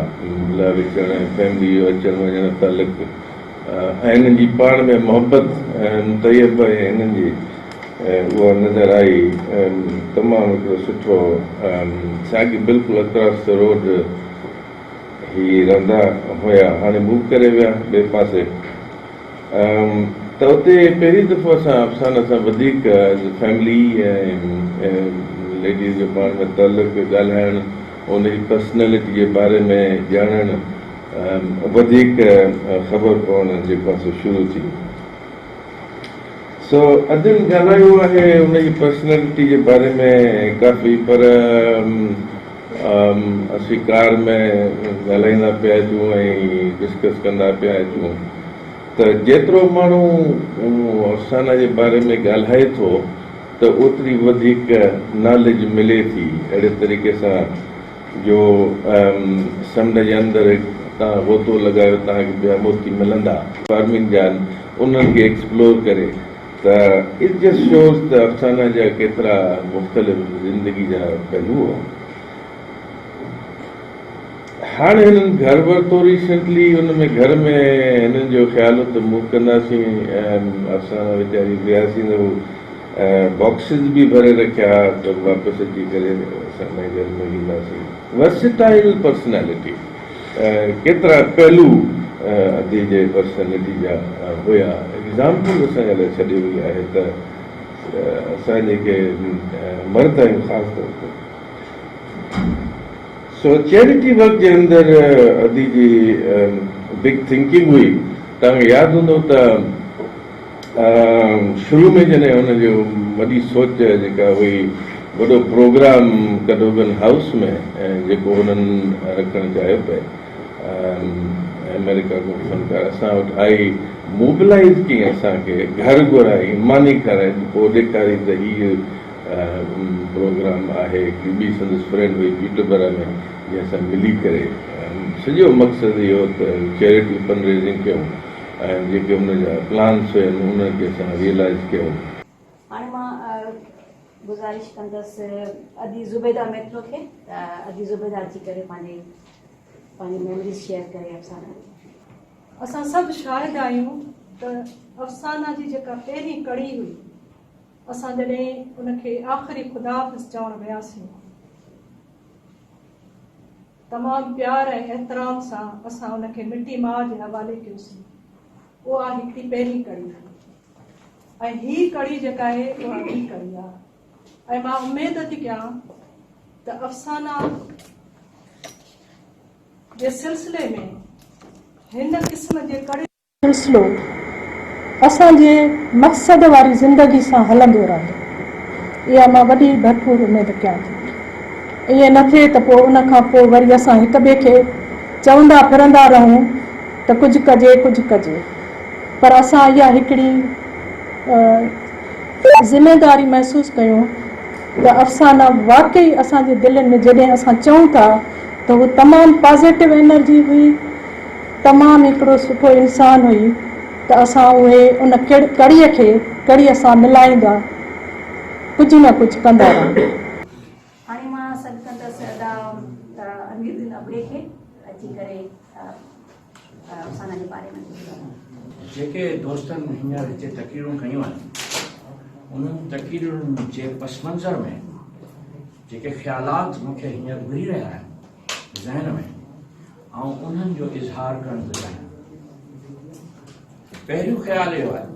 मिला विचण ऐं फैमिली जो अचणु वञण तालुक़ु ऐं हिननि जी पाण में मोहबत तयब ऐं हिननि जी उहा नज़र आई तमामु हिकिड़ो सुठो साॻी बिल्कुलु अक्रॉस द रोड ही रहंदा हुया हाणे मूव करे विया ॿिए पासे त उते पहिरीं दफ़ो असां अफ़साना सां वधीक फैमिली ऐं लेडीज़ जो पाण में तालुक़ु ॻाल्हाइणु उनजी पर्सनैलिटी जे बारे में ॼाणणु वधीक ख़बर पवणु जेको आहे सो शुरू थी सो अदिन ॻाल्हायो आहे उनजी पर्सनैलिटी जे बारे में काफ़ी, पर असीं कार में ॻाल्हाईंदा पिया अचूं ऐं डिस्कस कंदा पिया अचूं त जेतिरो माण्हू अफ़साना जे बारे में ॻाल्हाए थो त ओतिरी वधीक नॉलेज मिले थी। अहिड़े तरीक़े सां जो समुंड जे अंदरि तव्हां गोतो लॻायो तव्हांखे ॿिया मोती मिलंदा, फार्मिंग जा उन्हनि खे एक्सप्लोर करे, त इट जस्ट शोज़ त अफ़साना जा केतिरा मुख़्तलिफ़ ज़िंदगी जा पहलू। हाणे हिननि घर वरितो रिसेंटली, हुन में घर में हिननि जो ख़्यालु त मूं कंदासीं, अफ़साना वीचारी वियासीं त बॉक्सिस बि भरे रखिया त वापसि अची करे असां घर में ईंदासीं। वर्सेटाइल पर्सनैलिटी, केतिरा पहलू अदी जे पर्सनैलिटी जा हुया। एग्ज़ाम्पल असांजे लाइ छॾी वई आहे त असां जेके मर्द आहियूं ख़ासि तौर ते, सो चैरिटी वर्क जे अंदरि अदी जी बिग थिंकिंग हुई। तव्हांखे यादि हूंदो त शुरू में जॾहिं हुनजो वॾी सोच जेका हुई, वॾो प्रोग्राम कॾोगन हाउस में जेको हुननि रखणु चाहियो पिए, अमेरिका को फनकार असां वटि आई, मोबिलाइज़ कई असांखे, घर घुराई, मानी खाराई, पोइ ॾेखारी त हीअ प्रोग्राम आहे कि ॿी संदसि फ्रेंड हुई पीटरबरा में, जंहिंसां मिली करे सॼो मक़सदु इहो त चैरिटी फंड रेज़िंग कयूं ऐं जेके हुनजा प्लान्स हुआ उनखे असां रियलाइज़ कयूं।
हाणे मां गुज़ारिश कंदसि अदी ज़ुबैदा मेट्रो खे, अदी ज़ुबैदा अची करे पंहिंजी मेमोरीज़ शेयर करे अफ़साना।
असां सभु शाहिद आहियूं त अफ़साना जी जेका पहिरीं कड़ी हुई, असां जॾहिं उनखे आख़िरी ख़ुदाफ़िज़ चवणु वियासीं, तमामु प्यार ऐं एतिराम सां असां उनखे मिटी माउ जे हवाले कयोसीं। उहा हिकिड़ी पहिरीं कड़ी ऐं हीअ कड़ी जेका आहे उहा ॿी कड़ी आहे। ऐं मां उमेद थी कयां त अफ़साना जे सिलसिले में हिन क़िस्म जे कड़ी
सिलसिलो असांजे मक़सद वारी ज़िंदगी सां हलंदो रहंदो, इहा मां वॾी भरपूर उमेद कयां थी। ईअं न थिए त पोइ उन खां पोइ वरी असां हिक ॿिए खे चवंदा फिरंदा रहूं त कुझु कजे कुझु कजे, पर असां इहा हिकिड़ी ज़िमेदारी महसूसु कयूं त अफ़साना वाकई असांजे दिलनि में जॾहिं असां चऊं था त उहो तमामु पॉज़िटिव एनर्जी हुई, तमामु हिकिड़ो सुठो इंसानु हुई, त असां उहे उन कड़ीअ खे कड़ीअ सां मिलाईंदा कुझु न कुझु कंदा रहूं।
हाणे मां सॾु कंदसि अदा अमीरुद्दीन अबड़े खे अची करे अफ़साना जे बारे में।
जेके दोस्तनि हींअर हिते तक़रीरूं कयूं आहिनि, उन्हनि तक़रीरुनि जे पस मंज़र में जेके ख़्यालात मूंखे हींअर उभरी रहिया आहिनि ज़हन में, ऐं उन्हनि जो इज़हार करणु थो चाहियां। पहिरियों ख़्यालु इहो आहे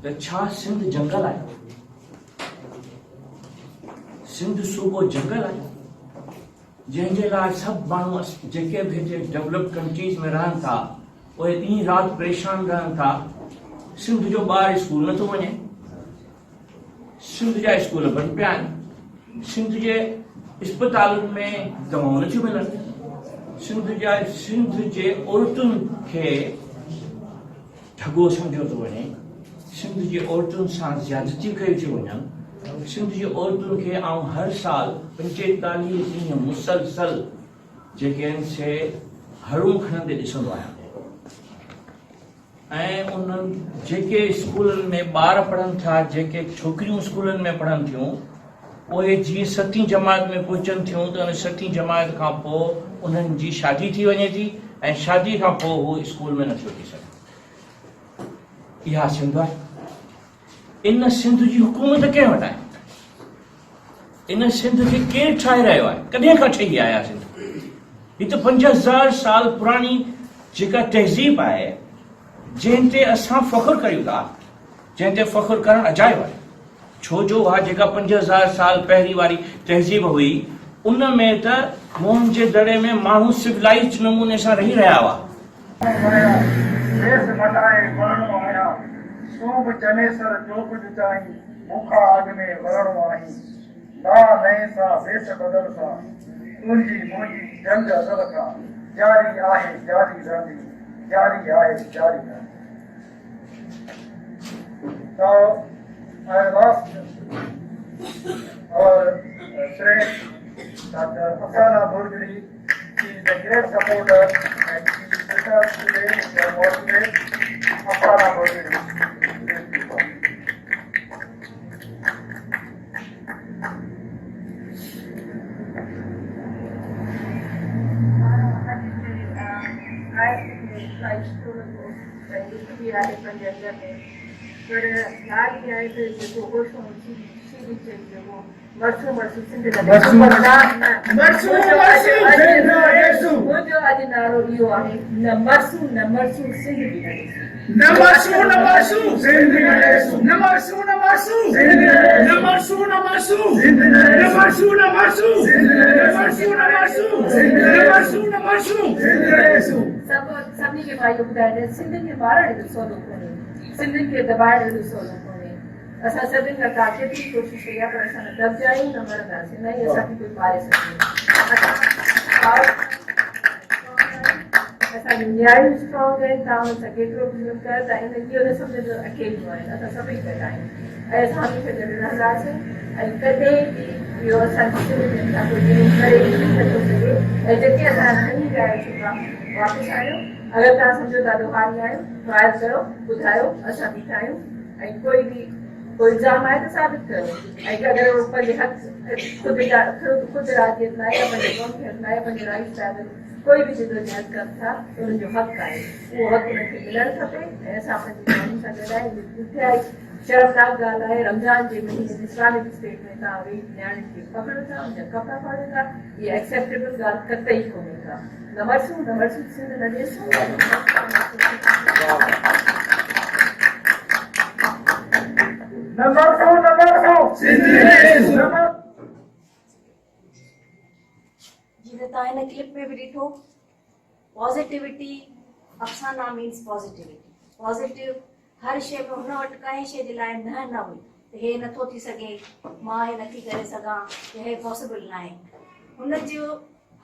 त छा सिंध जंगल आहे? सिंध सूबो जंगल आहे जंहिंजे लाइ सभु माण्हू जेके बि हिते डेवलप्ड कंट्रीज़ में रहनि था उहे ॾींहुं राति परेशान रहनि था। सिंध जो ॿारु स्कूल नथो वञे, सिंध जा स्कूल बंदि पिया आहिनि, सिंध जे इस्पतालुनि में दवाऊं नथियूं मिलनि, सिंध जे औरतुनि खे ठॻो सम्झो थो वञे, सिंध जी औरतुनि सां ज़्यादतियूं कयूं थियूं वञनि, सिंध जी औरतुनि खे आउं हर साल 45 ॾींहं मुसलसल जेके आहिनि से हरूं खणंदे ॾिसंदो आहियां। ऐं उन्हनि जेके स्कूलनि में ॿार पढ़नि था, जेके छोकिरियूं स्कूलनि में पढ़नि थियूं, उहे जीअं 7वीं जमात में पहुचनि थियूं त उन 7वीं जमात खां पोइ उन्हनि जी शादी थी वञे थी ऐं शादी खां पोइ उहो स्कूल में नथो अची सघे। इहा सिंध आहे। इन सिंध जी हुकूमत कंहिं वटि आहे? इन सिंध खे केरु ठाहे रहियो आहे? कॾहिं खां ठही आया सिंध? हीअ त 5000 साल पुराणी जेका तहज़ीब आहे, जंहिं ते असां फ़ख्रु कयूं था, जंहिं ते फ़ख्रु करणु अजायो आहे। छो जो उहा जेका 5000 साल पहिरीं वारी तहज़ीब हुई, उन में त मोहन जे दड़े में माण्हू सिविलाइज़्ड नमूने सां रही रहिया हुआ।
सूब चने सर जो कुछ चाही मुखा आग में वरणो आही ना नए सा वेश बदल सा मुंजी मुंजी जंग अदल का जारी आहे जारी रहंदी जारी आहे जारी रहंदी. Now I lost our friend Dr. Afsana Burgri. She is a great supporter and she is with us today to motivate Afsana Burgri.
सभिनी खे भाई ॿुधाए सिंधियुनि खे मारण जो सवलो कोन्हे, सिंधियुनि खे दॿाइण जो सवलो कोन्हे. असां सभिनि खां तव्हां केतिरी कोशिशि कई आहे पर असां न दॿिजायूं न मरंदासीं, न ई असांखे कोई मारे सघे. असांजो न्याय स्ट्रॉन्ग आहिनि, तव्हां हुन सां केतिरो बि कर त इन इहो न सम्झंदो अकेलो आहे, असां सभई गॾु आहियूं ऐं असां हमेशह गॾु रहंदासीं ऐं कॾहिं बि इहो असांजी सिंधियुनि खां कोई करे नथो सघे. ऐं जेके असां खणी विया आहियूं सुठा वापसि आहियो. अगरि तव्हां सम्झो था ॾोहारी आहियो ट्रायल कयो, ॿुधायो, असां बीठा आहियूं ऐं कोई इल्ज़ाम आहे त साबित कयो. ऐं अगरि उहो पंहिंजे हक़ ख़ुदि राज़ियत लाइ या पंहिंजे क़ौम खे लाइ पंहिंजे राइट लाइ कोई बि जिदोजहद कनि था त उन्हनि जो हक़ आहे, उहो हक़ उन्हनि खे मिलणु खपे. ऐं असां पंहिंजी माण्हुनि सां गॾु आहियूं. ॾुखियाई शर्मनाक ॻाल्हि आहे रमज़ान जे महीने इस्लामिक स्टेट में तव्हां वेही नियाणियुनि खे पकड़ो था, उनजा कपिड़ा फाड़ो था. इहा एक्सेप्टेबल ॻाल्हि कतई कोन्हे का. न मरसूं सिंध न ॾिसूं.
जीअं तव्हां हिन क्लिप में बि ॾिठो, पॉज़िटिविटी अफ़साना मीन्स पॉज़िटिविटी. पॉज़िटिव हर शइ में हुन वटि कंहिं शइ जे लाइ न हुई त हे नथो थी सघे, मां हे नथी करे सघां, हे पॉसिबल न आहे. हुनजो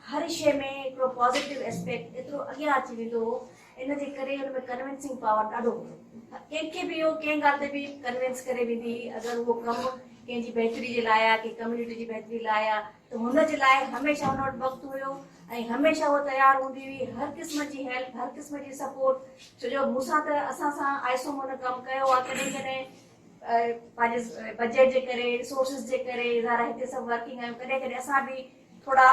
हर शइ में हिकिड़ो पॉज़िटिव एस्पेक्ट एतिरो अॻियां अची वेंदो हो, इन जे करे हुन में कन्विंसिंग पावर ॾाढो हुओ. कंहिंखे बि इहो कंहिं ॻाल्हि ते बि कन्विंस करे वेंदी. अगरि उहो कमु कंहिंजी बहितरी जे लाइ आहे, कंहिं कम्यूनिटी जी बहितरी लाइ आहे त हुन जे लाइ हमेशह हुन वटि वक़्तु हुयो ऐं हमेशह उहो तयारु हूंदी हुई हर क़िस्म जी हेल्प, हर क़िस्म जी सपोर्ट. छो जो मूंसां त असां सां आइसो हुन कमु कयो आहे. कॾहिं कॾहिं पंहिंजे बजट जे करे, रिसोर्सिस जे करे, इदारा हिते सभु वर्किंग आहियूं, कॾहिं कॾहिं असां बि थोरा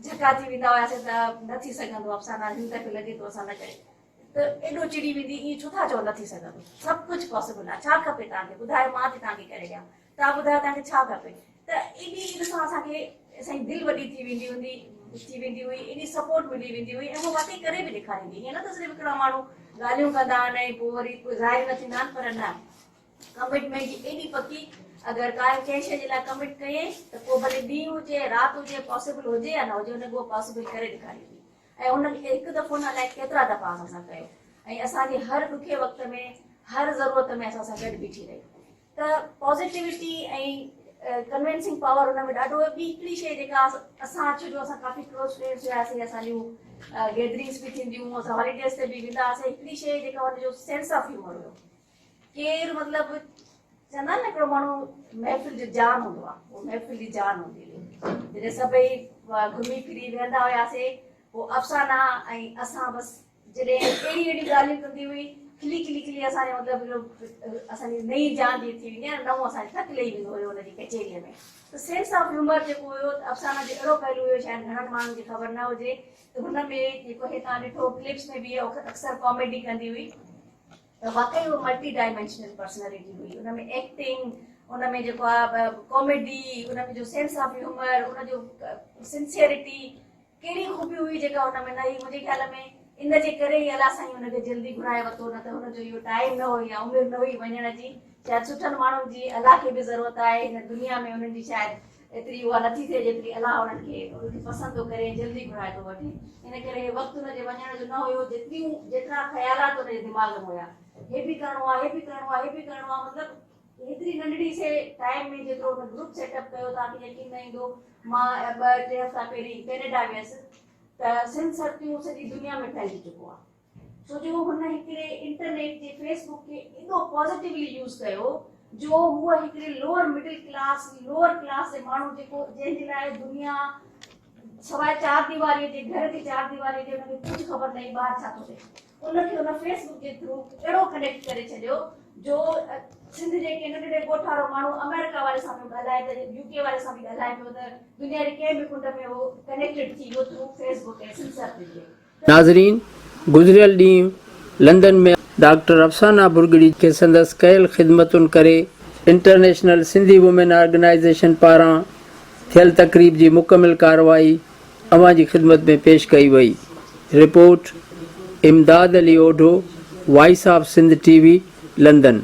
झका थी वेंदा हुआसीं त न थी सघंदो अफ़साना, हिन दफ़े लॻे थो असां न करे त एॾो चिड़ी वेंदी. ईअं छो था चओ न थी सघंदो, सभु कुझु पॉसिबल आहे. छा खपे तव्हांखे ॿुधायो, मां थी तव्हांखे करे ॾियां. तव्हां ॿुधायो तव्हांखे छा खपे. त एॾी ॾिसां असांखे असांजी दिलि वॾी थी वेंदी हुई, एॾी सपोर्ट मिली वेंदी हुई ऐं उहो वाकई करे बि ॾेखारींदी. ईअं न त सिर्फ़ु हिकिड़ा माण्हू ॻाल्हियूं कंदा आहिनि ऐं पोइ वरी ज़ाहिर न थींदा आहिनि, पर न, कमिटमेंट जी एॾी पकी. अगरि कंहिं शइ जे लाइ कमिट कयईं त पोइ भले ॾींहुं हुजे, राति हुजे, पॉसिबल हुजे या न हुजे, हुनखे उहो पॉसिबल करे ॾेखारींदी. ऐं हुनखे हिकु दफ़ो न अलाए केतिरा दफ़ा असां सां कयो ऐं असांजे हर ॾुखे वक़्त में, हर ज़रूरत में असां सां गॾु बीठी रही. त पॉज़िटिविटी ऐं कन्विंसिंग पावर हुन में ॾाढो. ॿी हिकिड़ी शइ जेका असां छो जो असां काफ़ी क्लोज फ्रेंड्स हुआसीं, असांजूं गैदरिंग्स बि थींदियूं, असां हॉलीडेज़ ते बि वेंदा हुआसीं. हिकिड़ी शइ जेका हुनजो सेंस ऑफ ह्यूमर हुयो. केरु मतिलबु चवंदा आहिनि न हिकिड़ो माण्हू महफ़िल जो जान हूंदो आहे, उहो महफ़िल जी जान हूंदी हुई. जॾहिं सभई घुमी फिरी वेहंदा हुआसीं, पोइ अफ़साना ऐं असां बसि जॾहिं अहिड़ी ॻाल्हियूं कंदी हुई, खिली असांजे मतिलबु असांजी नई जान जी थी वेंदी आहे, नओं असांखे थक लही वेंदो हुयो हुनजी कचेरीअ में. त सेंस ऑफ ह्यूमर जेको हुयो, अफ़साना जो अहिड़ो पहलू हुयो शायदि घणनि माण्हुनि खे ख़बर न हुजे. त हुन में जेको हे तव्हां ॾिठो क्लिप्स में बि अक्सर कॉमेडी कंदी हुई. त वाकई उहो मल्टी डायमेंशनल पर्सनैलिटी हुई. हुन में एक्टिंग, हुन में जेको आहे कॉमेडी, हुन में जो सेंस ऑफ ह्यूमर, हुनजो सिंसियरिटी, कहिड़ी ख़ूबी हुई जेका हुन में न हुई. मुंहिंजे ख़्याल में इन जे करे ई अलाह साईं हुनखे जल्दी घुराए वरितो, न त हुनजो इहो टाइम न हुई या उमिरि न हुई वञण जी. शायदि सुठनि माण्हुनि जी अलाह खे बि ज़रूरत आहे हिन दुनिया में, हुननि जी शायदि एतिरी उहा नथी थिए जेतिरी अलाह उन्हनि खे उनखे पसंदि थो करे जल्दी घुराए थो वठे इन करे वक़्तु हुनजे वञण जो न हुयो जेतिरा ख़्यालात हुनजे दिमाग़ में हुया हे बि करिणो आहे हे बि करिणो आहे हे बि करिणो आहे मतिलबु हेतिरी नंढड़ी से टाइम में जेतिरो हुन ग्रुप सेटअप कयो तव्हांखे यकीन न ईंदो मां 2-3 हफ़्ता पहिरीं कैनेडा वियसि त सिंध सर्तियूं सॼी दुनिया में फैलिजी चुको आहे छो जो हुन हिकिड़े इंटरनेट जे फेसबुक खे एॾो पॉज़िटिवली यूज़ कयो जो हूअ हिकिड़े lower middle class lower class जे माण्हू जेको जंहिंजे लाइ दुनिया सवाइ चार दीवारीअ जे घर जी चार दीवारीअ जे हुनखे कुझु ख़बर न ॿाहिरि छा थो थिए उनखे हुन फेसबुक जे थ्रू अहिड़ो कनेक्ट करे छॾियो जो सिंध जेके नंढड़े ॻोठारो माण्हू अमेरिका वारे सां पियो ॻाल्हाए त यूके वारे सां बि ॻाल्हाए पियो त दुनिया जे कंहिं बि कुंड में उहो कनेक्टेड थी वियो थ्रू फेसबुक ऐं सिंध सर्किल जे
नाज़रीन गुज़िरियल ॾींहुं लंदन में डॉक्टर अफ़साना बुरगड़ी खे संदसि कयल ख़िदमतुनि करे इंटरनेशनल सिंधी वुमेन ऑर्गेनाइज़ेशन पारां थियल तक़रीब जी मुकमिल कार्रवाई अवां जी ख़िदमत में पेश कई वई। Report Imdad Ali Odho, voice of Sindh TV, London.